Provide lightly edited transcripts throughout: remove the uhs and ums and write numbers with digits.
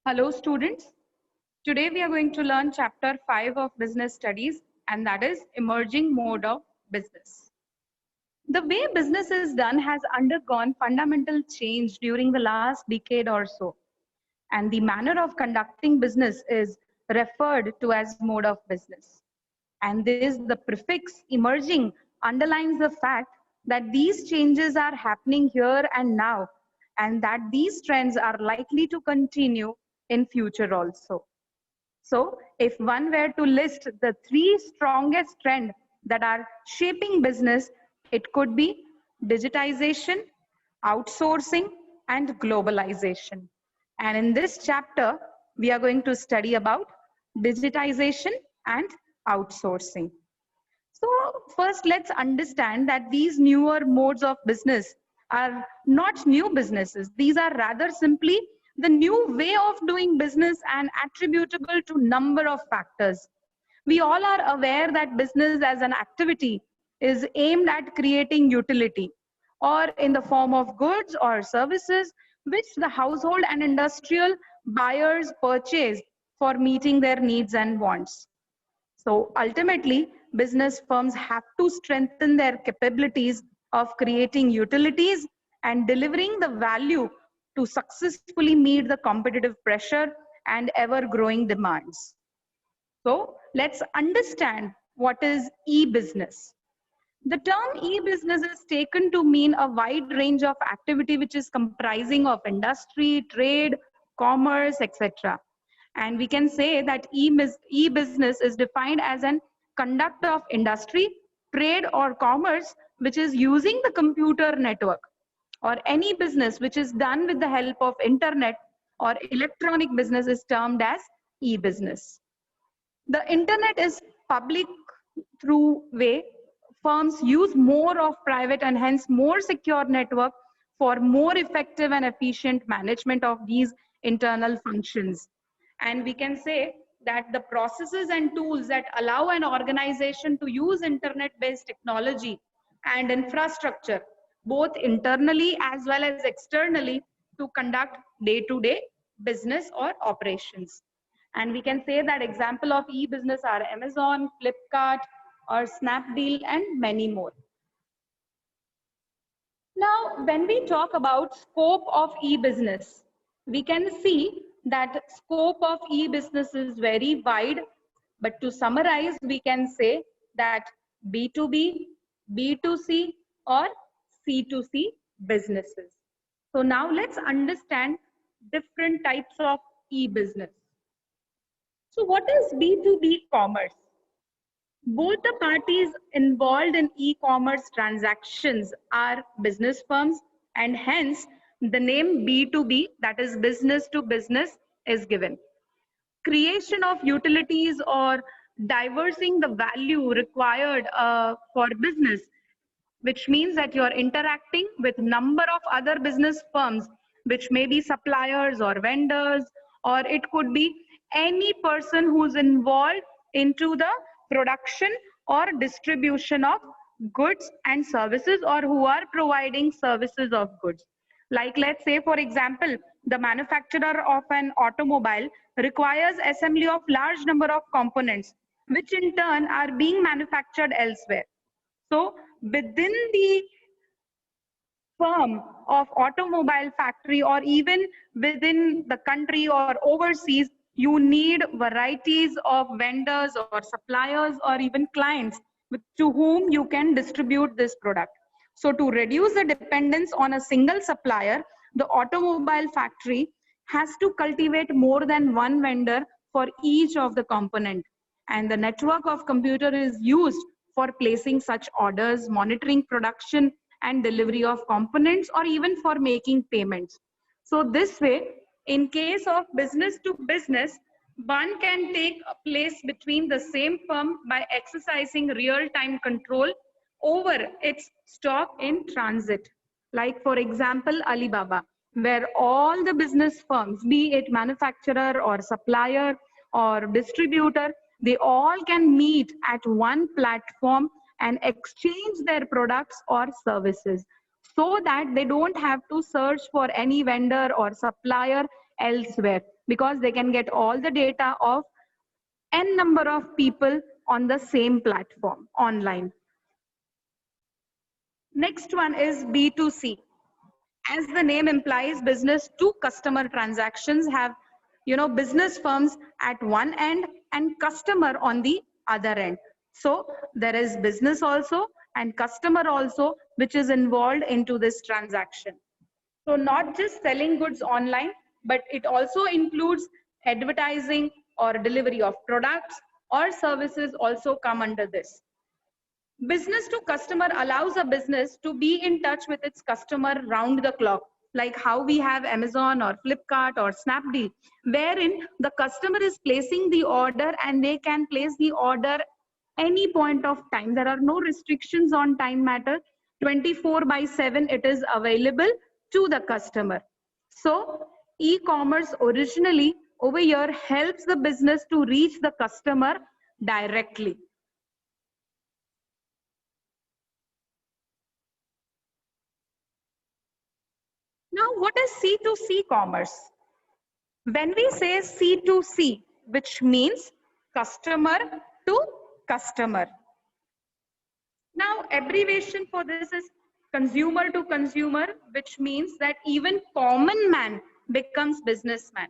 Hello students. Today we are going to learn chapter 5 of business studies, and that is emerging mode of business. The way business is done has undergone fundamental change during the last decade or so, and the manner of conducting business is referred to as mode of business. And this, the prefix emerging, underlines the fact that these changes are happening here and now, and that these trends are likely to continue in future also. So if one were to list the three strongest trends that are shaping business, it could be digitization, outsourcing, and globalization. And in this chapter, we are going to study about digitization and outsourcing. So first, let's understand that these newer modes of business are not new businesses. These are rather simply the new way of doing business and attributable to number of factors. We all are aware that business as an activity is aimed at creating utility or in the form of goods or services which the household and industrial buyers purchase for meeting their needs and wants. So ultimately, business firms have to strengthen their capabilities of creating utilities and delivering the value to successfully meet the competitive pressure and ever growing demands. So let's understand what is e-business. The term e-business is taken to mean a wide range of activity which is comprising of industry, trade, commerce, etc. And we can say that e-business is defined as an conduct of industry, trade or commerce which is using the computer network, or any business which is done with the help of internet or electronic business is termed as e-business. The internet is public through way firms use more of private and hence more secure network for more effective and efficient management of these internal functions. And we can say that the processes and tools that allow an organization to use internet-based technology and infrastructure, both internally as well as externally, to conduct day-to-day business or operations. And we can say that example of e-business are Amazon, Flipkart, or Snapdeal, and many more. Now, when we talk about scope of e-business, we can see that scope of e-business is very wide, but to summarize, we can say that B2B, B2C, or C2C businesses. So now let's understand different types of e-business. So what is B2B commerce? Both the parties involved in e-commerce transactions are business firms, and hence the name B2B, that is business to business, is given. Creation of utilities or diversing the value required for business, which means that you're interacting with number of other business firms, which may be suppliers or vendors, or it could be any person who's involved into the production or distribution of goods and services, or who are providing services of goods. Like, let's say, for example, the manufacturer of an automobile requires assembly of large number of components, which in turn are being manufactured elsewhere. So within the firm of automobile factory, or even within the country or overseas, you need varieties of vendors or suppliers or even clients to whom you can distribute this product. So to reduce the dependence on a single supplier, the automobile factory has to cultivate more than one vendor for each of the component. And the network of computer is used for placing such orders, monitoring production and delivery of components, or even for making payments. So this way, in case of business to business, one can take a place between the same firm by exercising real-time control over its stock in transit. Like, for example, Alibaba, where all the business firms, be it manufacturer or supplier or distributor, they all can meet at one platform and exchange their products or services, so that they don't have to search for any vendor or supplier elsewhere. because they can get all the data of n number of people on the same platform online. Next one is B2C. As the name implies, business to customer transactions have, business firms at one end and customer on the other end. So there is business also and customer also, which is involved into this transaction. So not just selling goods online, but it also includes advertising or delivery of products or services also come under this. Business to customer allows a business to be in touch with its customer round the clock, like how we have Amazon or Flipkart or Snapdeal, wherein the customer is placing the order and they can place the order any point of time. There are no restrictions on time matter. 24/7 it is available to the customer. So e-commerce originally over here helps the business to reach the customer directly. Now, what is C2C commerce? When we say C2C, which means customer to customer. Now, abbreviation for this is consumer to consumer, which means that even common man becomes businessman.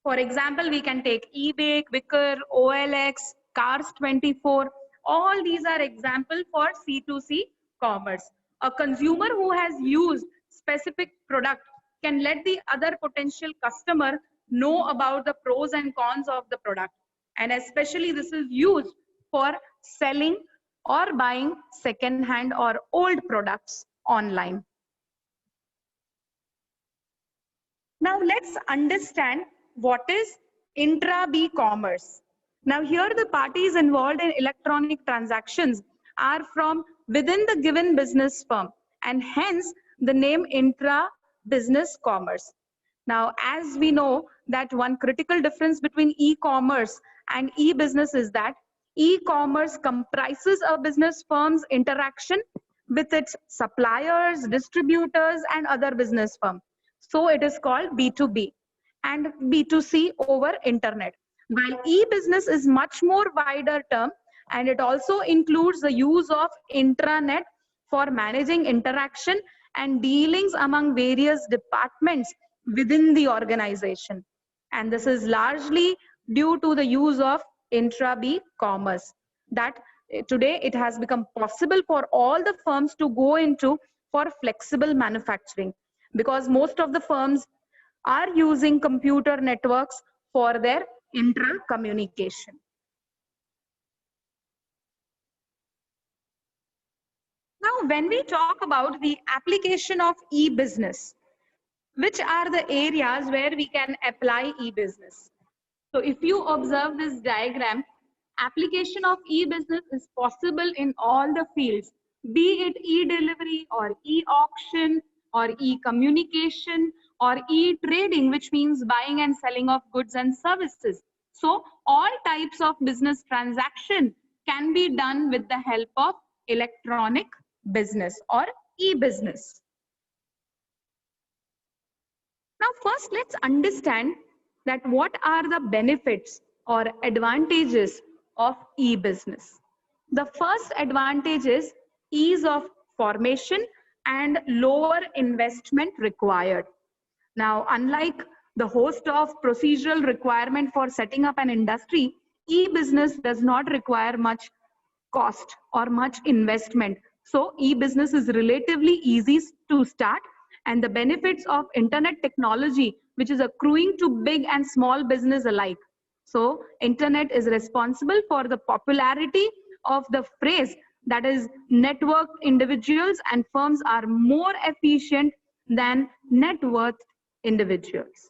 For example, we can take eBay, Quikr, OLX, Cars24. All these are examples for C2C commerce. A consumer who has used specific product can let the other potential customer know about the pros and cons of the product. And especially this is used for selling or buying second-hand or old products online. Now let's understand what is intra-B commerce. Now here the parties involved in electronic transactions are from within the given business firm, and hence the name intra-business commerce. Now, as we know that one critical difference between e-commerce and e-business is that e-commerce comprises a business firm's interaction with its suppliers, distributors, and other business firms. So it is called B2B and B2C over internet. While e-business is much more wider term, and it also includes the use of intranet for managing interaction and dealings among various departments within the organization. And this is largely due to the use of intra-B commerce, that today it has become possible for all the firms to go into for flexible manufacturing, because most of the firms are using computer networks for their intra communication. Now, when we talk about the application of e-business, which are the areas where we can apply e-business? So if you observe this diagram, application of e-business is possible in all the fields, be it e-delivery or e-auction or e-communication or e-trading, which means buying and selling of goods and services. So all types of business transaction can be done with the help of electronic business or e-business. Now first let's understand that what are the benefits or advantages of e-business. The first advantage is ease of formation and lower investment required. Now, unlike the host of procedural requirement for setting up an industry, e-business does not require much cost or much investment. So e-business is relatively easy to start, and the benefits of internet technology, which is accruing to big and small business alike. So internet is responsible for the popularity of the phrase that is networked individuals and firms are more efficient than net worth individuals.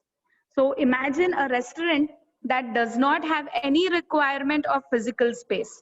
So imagine a restaurant that does not have any requirement of physical space,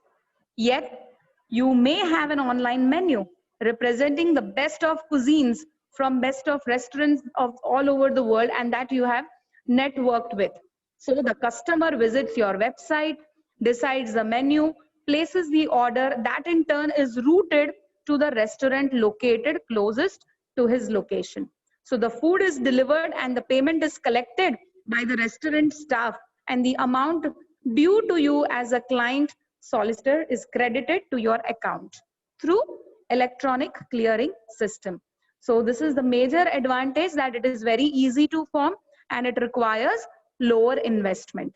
yet you may have an online menu representing the best of cuisines from best of restaurants of all over the world, and that you have networked with. So the customer visits your website, decides the menu, places the order, that in turn is routed to the restaurant located closest to his location. So the food is delivered and the payment is collected by the restaurant staff, and the amount due to you as a client solicitor is credited to your account through electronic clearing system. So this is the major advantage, that it is very easy to form and it requires lower investment.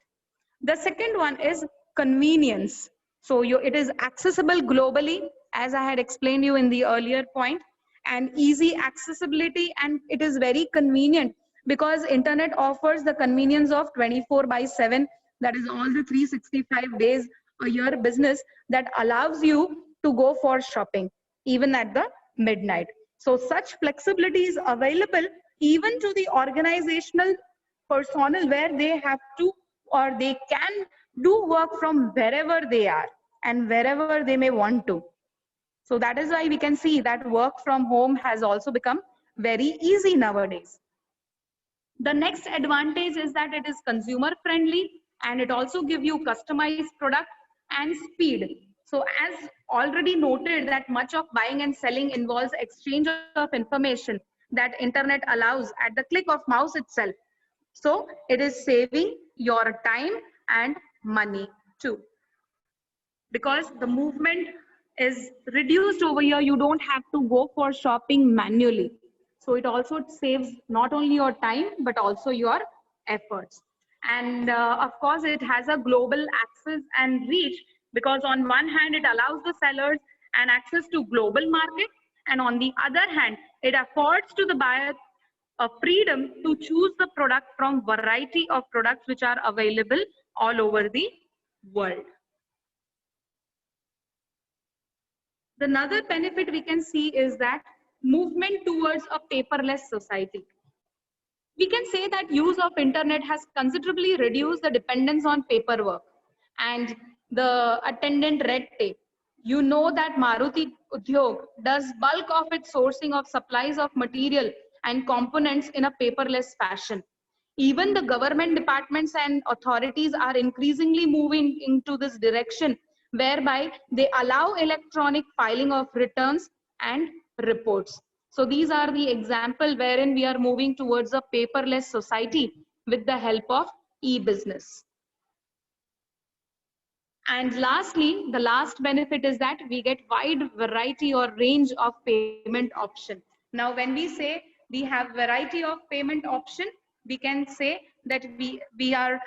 The second one is convenience. So it is accessible globally, as I had explained you in the earlier point, and easy accessibility, and it is very convenient because internet offers the convenience of 24/7, that is all the 365 days a year business, that allows you to go for shopping even at the midnight. So such flexibility is available even to the organizational personnel, where they have to or they can do work from wherever they are and wherever they may want to. So that is why we can see that work from home has also become very easy nowadays. The next advantage is that it is consumer friendly, and it also gives you customized product and speed. So as already noted, that much of buying and selling involves exchange of information that internet allows at the click of mouse itself. So it is saving your time and money too, because the movement is reduced over here. You don't have to go for shopping manually. So it also saves not only your time, but also your efforts. And of course, it has a global access and reach, because on one hand, it allows the sellers an access to global market. And on the other hand, it affords to the buyer a freedom to choose the product from variety of products which are available all over the world. Another benefit we can see is that movement towards a paperless society. We can say that use of internet has considerably reduced the dependence on paperwork and the attendant red tape. You know that Maruti Udyog does bulk of its sourcing of supplies of material and components in a paperless fashion. Even the government departments and authorities are increasingly moving into this direction, whereby they allow electronic filing of returns and reports. So these are the example wherein we are moving towards a paperless society with the help of e-business. And lastly, the last benefit is that we get wide variety or range of payment option. Now, when we say we have variety of payment option, we can say that we are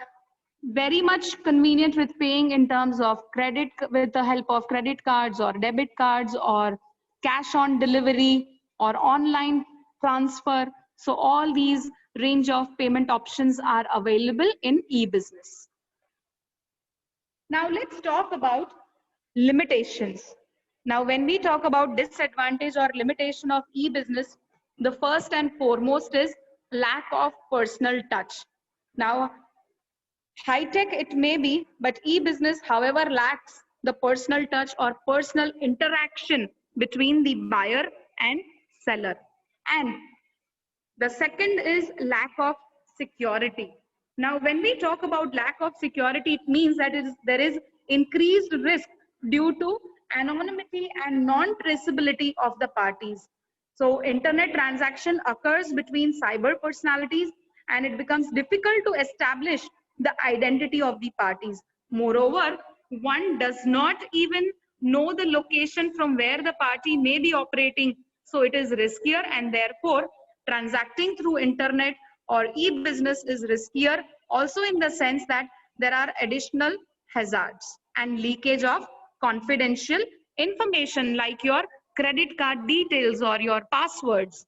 very much convenient with paying in terms of credit, with the help of credit cards or debit cards, or cash on delivery or online transfer. So all these range of payment options are available in e-business. Now let's talk about limitations. Now, when we talk about disadvantage or limitation of e-business, the first and foremost is lack of personal touch. Now, high-tech it may be, but e-business, however, lacks the personal touch or personal interaction between the buyer and seller. And the second is lack of security. Now, when we talk about lack of security, it means that there is increased risk due to anonymity and non-traceability of the parties. So internet transaction occurs between cyber personalities, and it becomes difficult to establish the identity of the parties. Moreover, one does not even know the location from where the party may be operating. So it is riskier, and therefore transacting through internet or e-business is riskier, also in the sense that there are additional hazards and leakage of confidential information like your credit card details or your passwords.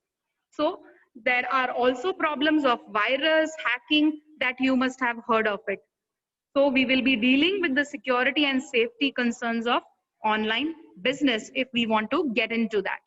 So there are also problems of virus hacking that you must have heard of it. So we will be dealing with the security and safety concerns of online business if we want to get into that.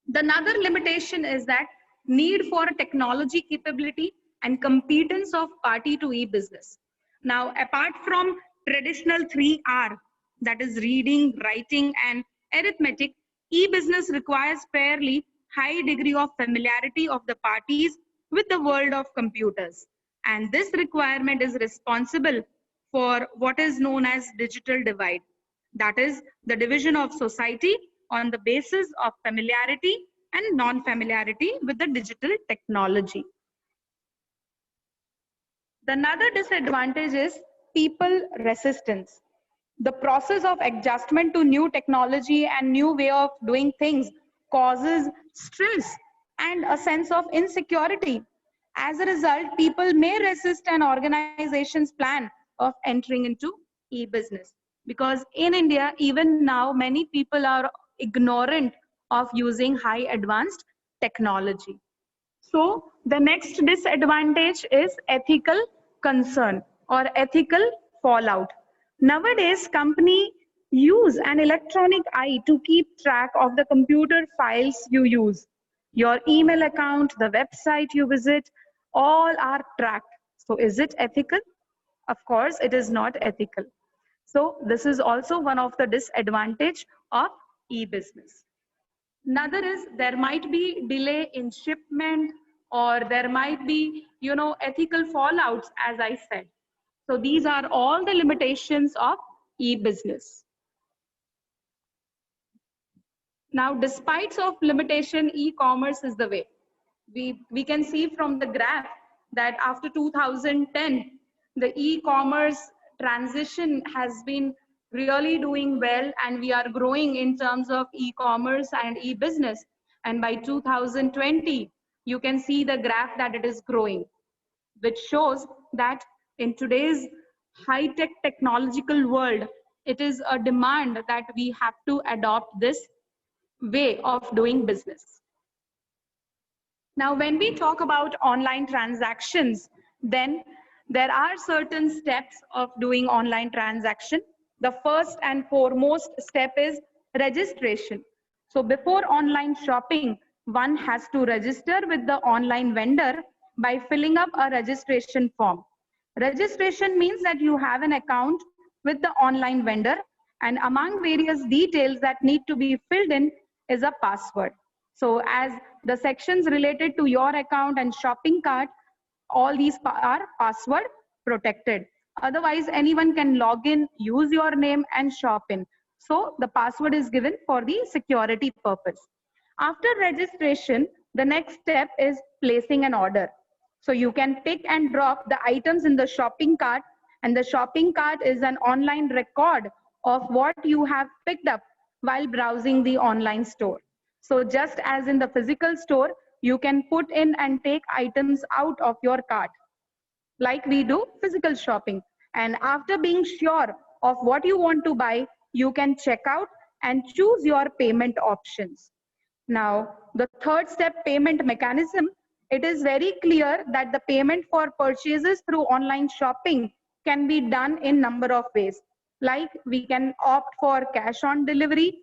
The another limitation is that need for technology capability and competence of party to e-business. Now, apart from traditional 3R, that is reading, writing, and arithmetic, e-business requires fairly high degree of familiarity of the parties with the world of computers. And this requirement is responsible for what is known as digital divide. That is the division of society on the basis of familiarity and non-familiarity with the digital technology. The another disadvantage is people resistance. The process of adjustment to new technology and new way of doing things causes stress and a sense of insecurity. As a result, people may resist an organization's plan of entering into e-business, because in India, even now, many people are ignorant of using high advanced technology. So the next disadvantage is ethical concern or ethical fallout. Nowadays, company use an electronic eye to keep track of the computer files you use. Your email account, the website you visit, all are tracked. So is it ethical? Of course, it is not ethical. So this is also one of the disadvantage of e-business. Another is there might be delay in shipment, or there might be, ethical fallouts, as I said. So these are all the limitations of e-business. Now, despite of limitation, e-commerce is the way. We can see from the graph that after 2010, the e-commerce transition has been really doing well, and we are growing in terms of e-commerce and e-business. And by 2020, you can see the graph that it is growing, which shows that in today's high-tech technological world, it is a demand that we have to adopt this way of doing business. Now, when we talk about online transactions, then there are certain steps of doing online transaction. The first and foremost step is registration. So before online shopping, one has to register with the online vendor by filling up a registration form. Registration means that you have an account with the online vendor, and among various details that need to be filled in is a password. So as the sections related to your account and shopping cart, all these are password protected. Otherwise, anyone can log in, use your name and shop in. So the password is given for the security purpose. After registration, the next step is placing an order. So you can pick and drop the items in the shopping cart, and the shopping cart is an online record of what you have picked up while browsing the online store. So just as in the physical store, you can put in and take items out of your cart, like we do physical shopping. And after being sure of what you want to buy, you can check out and choose your payment options. Now, the third step, payment mechanism, it is very clear that the payment for purchases through online shopping can be done in number of ways. Like we can opt for cash on delivery,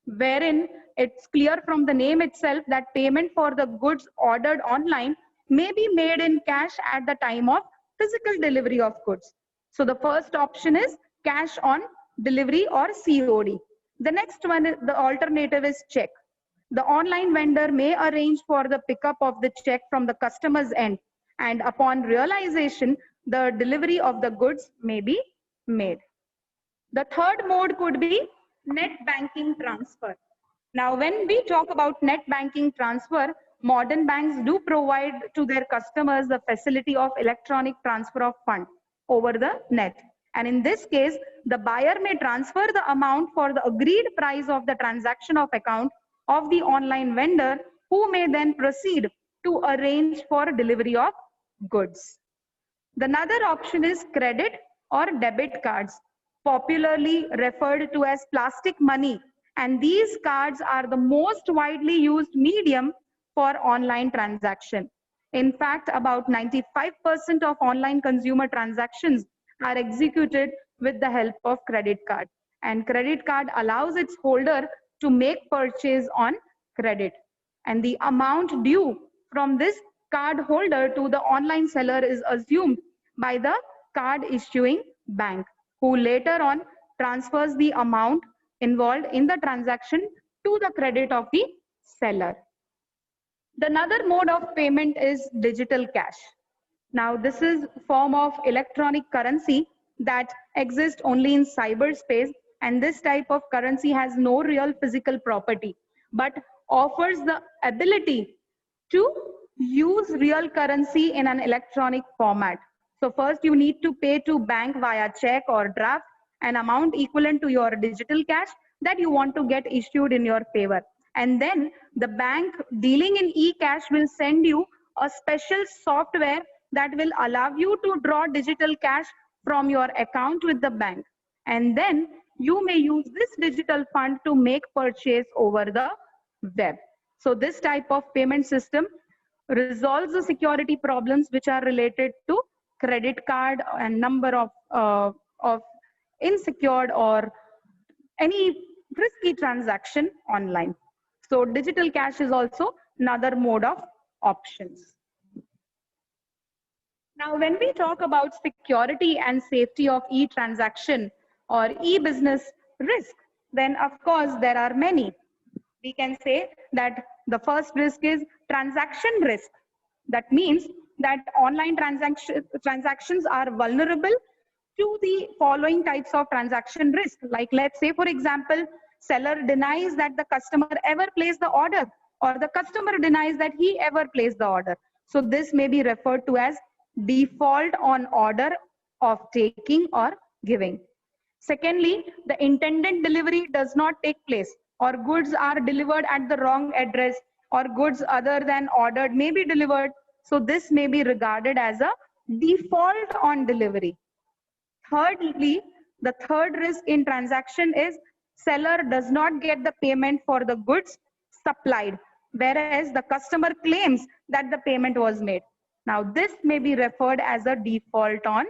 wherein it's clear from the name itself that payment for the goods ordered online may be made in cash at the time of physical delivery of goods. So the first option is cash on delivery or COD. The next one, the alternative is check. The online vendor may arrange for the pickup of the check from the customer's end, and upon realization, the delivery of the goods may be made. The third mode could be net banking transfer. Now, when we talk about net banking transfer, modern banks do provide to their customers the facility of electronic transfer of funds over the net. And in this case, the buyer may transfer the amount for the agreed price of the transaction of account of the online vendor, who may then proceed to arrange for delivery of goods. The another option is credit or debit cards, popularly referred to as plastic money. And these cards are the most widely used medium for online transaction. In fact, about 95% of online consumer transactions are executed with the help of credit card. And credit card allows its holder to make purchase on credit. And the amount due from this card holder to the online seller is assumed by the card issuing bank, who later on transfers the amount involved in the transaction to the credit of the seller. The another mode of payment is digital cash. Now, this is a form of electronic currency that exists only in cyberspace, and this type of currency has no real physical property, but offers the ability to use real currency in an electronic format. So first you need to pay to bank via check or draft an amount equivalent to your digital cash that you want to get issued in your favor. And then the bank dealing in e-cash will send you a special software that will allow you to draw digital cash from your account with the bank. And then you may use this digital fund to make purchase over the web. So this type of payment system resolves the security problems which are related to credit card and number of insecure or any risky transaction online. So digital cash is also another mode of options. Now, when we talk about security and safety of e-transaction or e-business risk, then of course there are many. We can say that the first risk is transaction risk. That means that online transactions are vulnerable to the following types of transaction risk. Like let's say, for example, seller denies that the customer ever placed the order, or the customer denies that he ever placed the order. So this may be referred to as default on order of taking or giving. Secondly, the intended delivery does not take place, or goods are delivered at the wrong address, or goods other than ordered may be delivered. So this may be regarded as a default on delivery. Thirdly, the third risk in transaction is seller does not get the payment for the goods supplied, whereas the customer claims that the payment was made. Now, this may be referred as a default on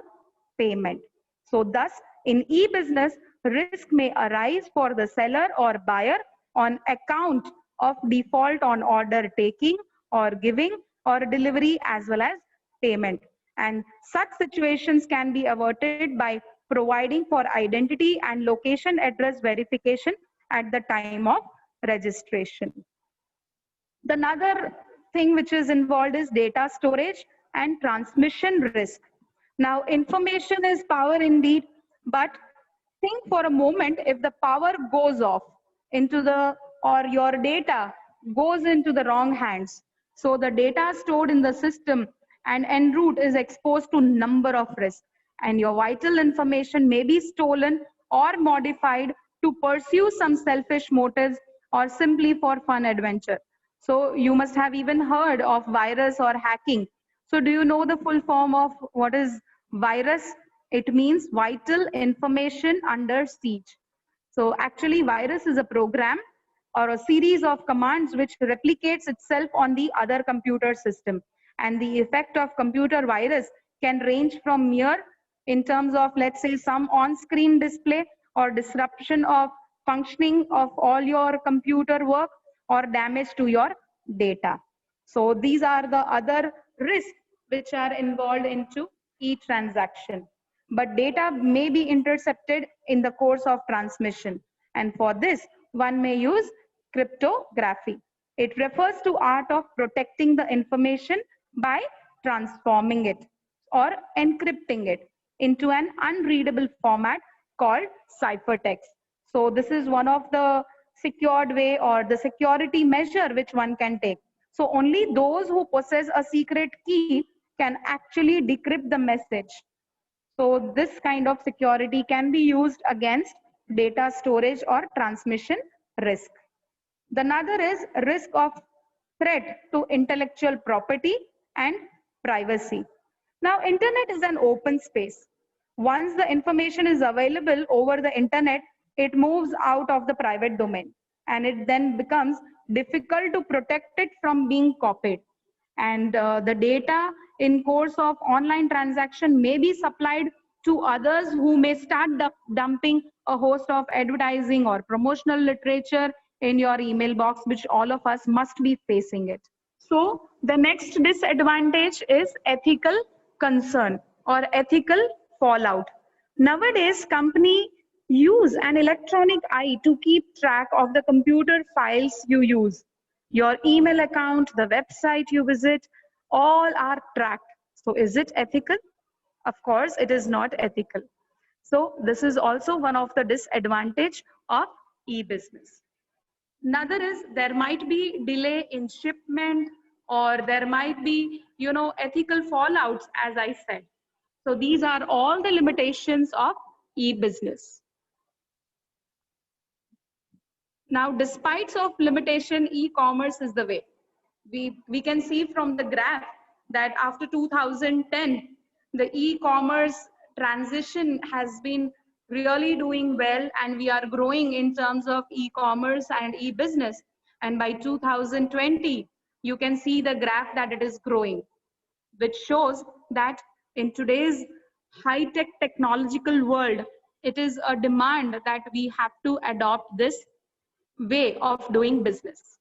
payment. So thus, in e-business, risk may arise for the seller or buyer on account of default on order taking or giving or delivery as well as payment. And such situations can be averted by providing for identity and location address verification at the time of registration. The another thing which is involved is data storage and transmission risk. Now, information is power indeed, but think for a moment, if the power goes off into the, or your data goes into the wrong hands, so the data stored in the system and en route is exposed to number of risks, and your vital information may be stolen or modified to pursue some selfish motives or simply for fun adventure. So you must have even heard of virus or hacking. So do you know the full form of what is virus? It means vital information under siege. So actually virus is a program or a series of commands which replicates itself on the other computer system. And the effect of computer virus can range from mere in terms of, let's say, some on-screen display or disruption of functioning of all your computer work or damage to your data. So these are the other risks which are involved into e-transaction. But data may be intercepted in the course of transmission. And for this, one may use cryptography. It refers to art of protecting the information by transforming it or encrypting it into an unreadable format called ciphertext. So this is one of the secured way or the security measure which one can take. So only those who possess a secret key can actually decrypt the message. So this kind of security can be used against data storage or transmission risk. The another is risk of threat to intellectual property and privacy. Now, internet is an open space. Once the information is available over the internet, it moves out of the private domain, and it then becomes difficult to protect it from being copied. And the data in course of online transaction may be supplied to others who may start dumping a host of advertising or promotional literature in your email box, which all of us must be facing it. So the next disadvantage is ethical concern or ethical fallout. Nowadays, company use an electronic eye to keep track of the computer files you use. Your email account, the website you visit, all are tracked. So is it ethical? Of course, it is not ethical. So this is also one of the disadvantage of e-business. Another is there might be delay in shipment, or there might be, ethical fallouts, as I said. So these are all the limitations of e-business. Now, despite of limitation, e-commerce is the way. We can see from the graph that after 2010, the e-commerce transition has been really doing well, and we are growing in terms of e-commerce and e-business. And by 2020, you can see the graph that it is growing, which shows that in today's high-tech technological world, it is a demand that we have to adopt this way of doing business.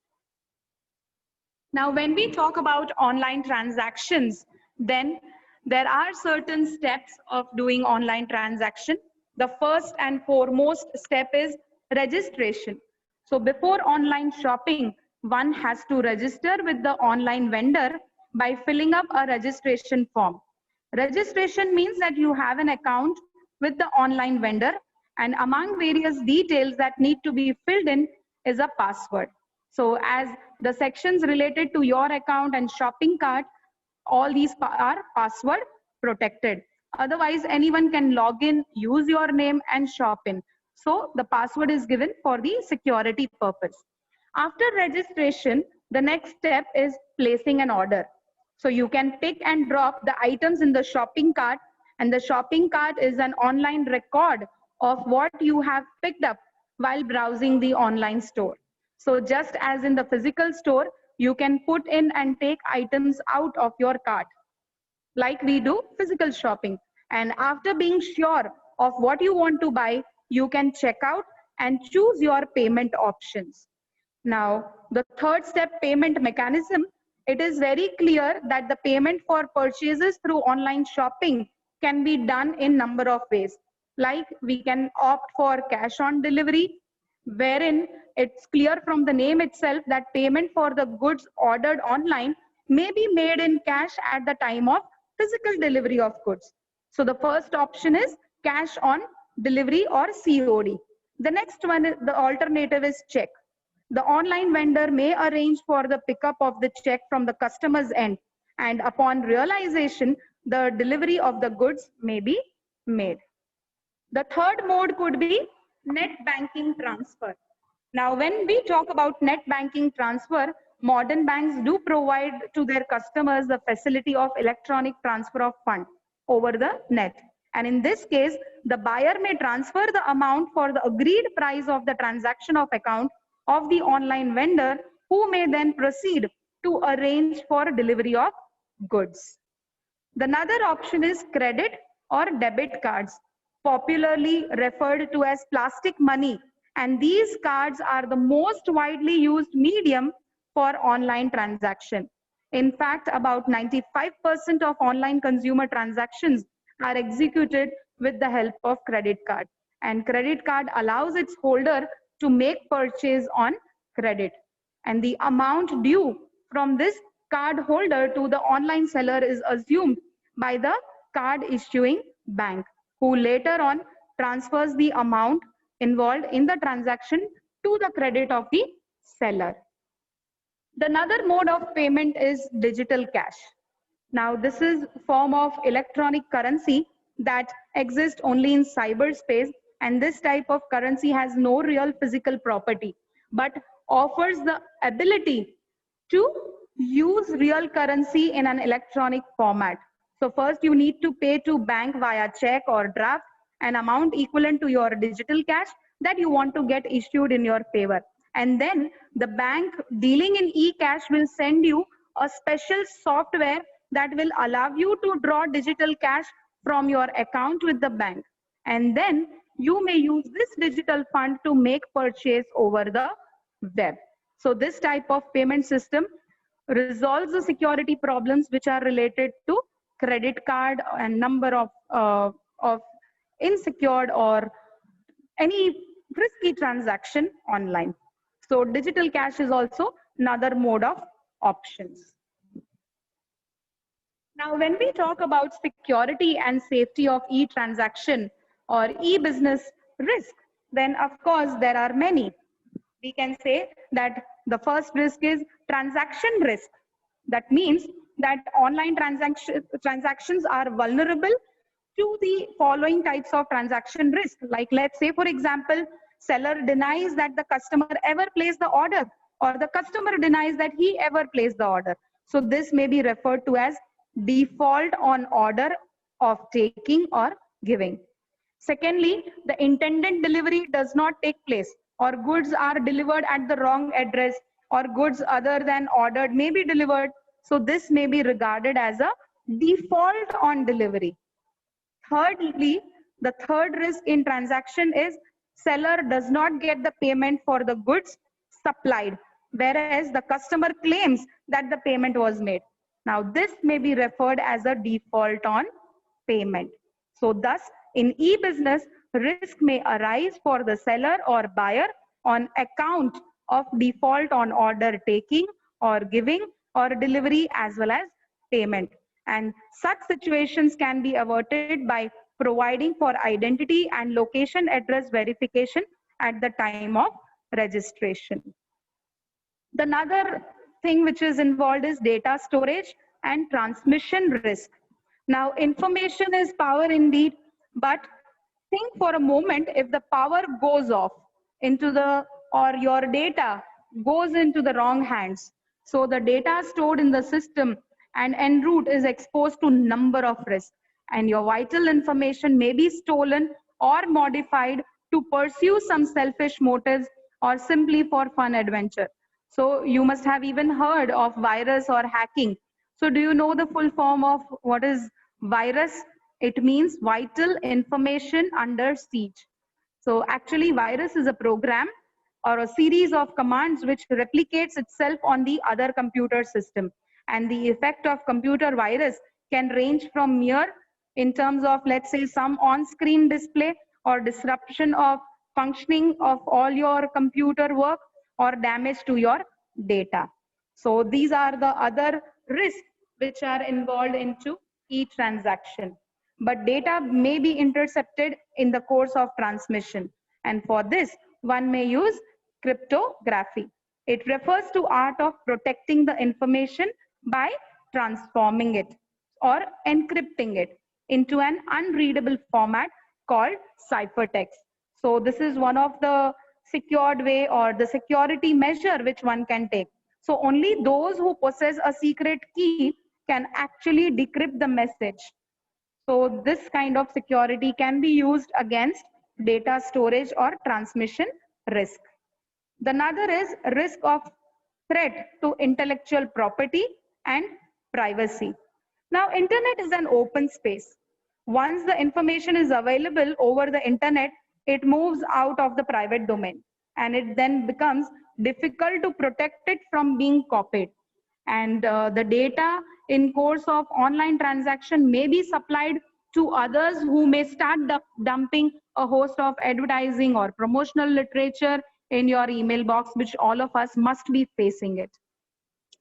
Now, when we talk about online transactions, then there are certain steps of doing online transaction. The first and foremost step is registration. So before online shopping, one has to register with the online vendor by filling up a registration form. Registration means that you have an account with the online vendor, and among various details that need to be filled in is a password. So as the sections related to your account and shopping cart, all these are password protected. Otherwise, anyone can log in, use your name and shop in. So the password is given for the security purpose. After registration, the next step is placing an order. So you can pick and drop the items in the shopping cart, and the shopping cart is an online record of what you have picked up while browsing the online store. So just as in the physical store, you can put in and take items out of your cart, like we do physical shopping. And after being sure of what you want to buy, you can check out and choose your payment options. Now, the third step, payment mechanism, it is very clear that the payment for purchases through online shopping can be done in number of ways. Like we can opt for cash on delivery, wherein it's clear from the name itself that payment for the goods ordered online may be made in cash at the time of physical delivery of goods. So the first option is cash on delivery or COD. The next one, the alternative is check. The online vendor may arrange for the pickup of the check from the customer's end, and upon realization, the delivery of the goods may be made. The third mode could be net banking transfer. Now, when we talk about net banking transfer, modern banks do provide to their customers the facility of electronic transfer of funds over the net. And in this case, the buyer may transfer the amount for the agreed price of the transaction of account of the online vendor, who may then proceed to arrange for delivery of goods. The another option is credit or debit cards, popularly referred to as plastic money. And these cards are the most widely used medium for online transaction. In fact, about 95% of online consumer transactions are executed with the help of credit card. And credit card allows its holder to make purchase on credit. And the amount due from this card holder to the online seller is assumed by the card issuing bank, who later on transfers the amount involved in the transaction to the credit of the seller. The another mode of payment is digital cash. Now, this is a form of electronic currency that exists only in cyberspace, and this type of currency has no real physical property, but offers the ability to use real currency in an electronic format. So first you need to pay to bank via check or draft an amount equivalent to your digital cash that you want to get issued in your favor. And then the bank dealing in e-cash will send you a special software that will allow you to draw digital cash from your account with the bank. And then you may use this digital fund to make purchase over the web. So this type of payment system resolves the security problems which are related to credit card and number of insecure or any risky transaction online. So digital cash is also another mode of options. Now, when we talk about security and safety of e-transaction or e-business risk, then of course there are many. We can say that the first risk is transaction risk. That means that online transactions are vulnerable to the following types of transaction risk. Like let's say, for example, seller denies that the customer ever placed the order, or the customer denies that he ever placed the order. So this may be referred to as default on order of taking or giving. Secondly, the intended delivery does not take place, or goods are delivered at the wrong address, or goods other than ordered may be delivered. So this may be regarded as a default on delivery. Thirdly, the third risk in transaction is seller does not get the payment for the goods supplied, whereas the customer claims that the payment was made. Now, this may be referred as a default on payment. So thus, in e-business, risk may arise for the seller or buyer on account of default on order taking or giving or delivery as well as payment. And such situations can be averted by providing for identity and location address verification at the time of registration. The another thing which is involved is data storage and transmission risk. Now, information is power indeed, but think for a moment, if the power goes off into the, or your data goes into the wrong hands. So the data stored in the system and en route is exposed to number of risks, and your vital information may be stolen or modified to pursue some selfish motives or simply for fun adventure. So you must have even heard of virus or hacking. So do you know the full form of what is virus? It means vital information under siege. So actually virus is a program or a series of commands which replicates itself on the other computer system. And the effect of computer virus can range from mere in terms of, let's say, some on-screen display or disruption of functioning of all your computer work or damage to your data. So these are the other risks which are involved into each transaction. But data may be intercepted in the course of transmission. And for this, one may use cryptography. It refers to art of protecting the information by transforming it or encrypting it into an unreadable format called ciphertext. So this is one of the secured way or the security measure which one can take. So only those who possess a secret key can actually decrypt the message. So this kind of security can be used against data storage or transmission risk. The another is risk of threat to intellectual property and privacy. Now, internet is an open space. Once the information is available over the internet, it moves out of the private domain, and it then becomes difficult to protect it from being copied. And the data in course of online transaction may be supplied to others who may start dumping a host of advertising or promotional literature in your email box, which all of us must be facing it.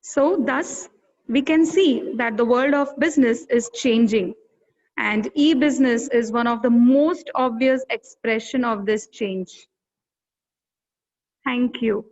So thus, we can see that the world of business is changing, and e-business is one of the most obvious expression of this change. Thank you.